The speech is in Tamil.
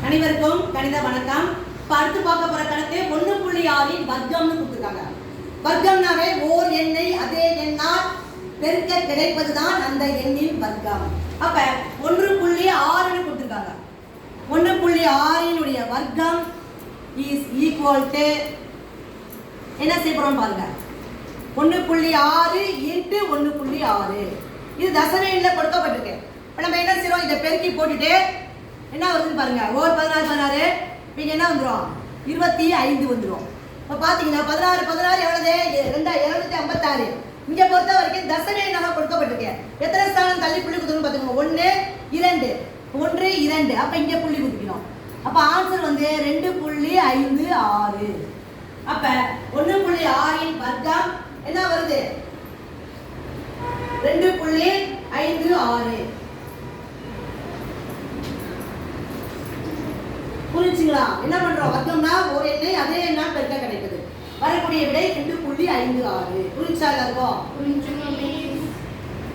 அனைவருக்கும் கணித வணக்கம். அடுத்து பார்க்க போற கணக்கு 1.6 வர்க்கம்னு கொடுத்துருக்காங்க. வர்க்கம்னாவே ஓர் எண்ணை அதே எண்ணால் பெருக்க கிடைப்பதுதான் அந்த எண்ணின் வர்க்கம். அப்ப 1.6ன்னு கொடுத்துருக்காங்க. 1.6 வர்க்கம் இஸ் ஈக்குவல் டு என்ன செய்ய போறோம் பாருங்க. 1.6 இன்ட்டு 1.6 இது தசம எண்ணில கொடுக்கப்பட்டிருக்கு. இப்போ நம்ம என்ன செய்யறோம், இதை பெருக்கி போட்டுட்டு என்ன வருதுன்னு பாருங்க. ஓர் 16 இங்க என்ன வந்துடும், 25 வந்துடும். இப்போ பார்த்தீங்கன்னா 16 எவ்வளவு, 256. இங்க பொறுத்த வரைக்கும் தசம எண்ணாக கொடுக்கப்பட்டிருக்கு. எத்தனை ஸ்தானம் தள்ளி புள்ளி குத்துன்னு பார்த்துக்கோங்க. 1 2 1 2. அப்போ இங்கே புள்ளி குத்திக்கணும். அப்போ ஆன்சர் வந்து 2.56. அப்ப 1.6 வர்க்கம் என்ன வருது, 2.56. புரிஞ்சுங்களா? என்ன பண்றோம், வர்க்கம்னா ஒரு எண்ணை அதே எண்ணால் பெருக்க கிடைக்குது. வரக்கூடிய விடை 2.56. புரிஞ்சா எல்லாருக்கும்?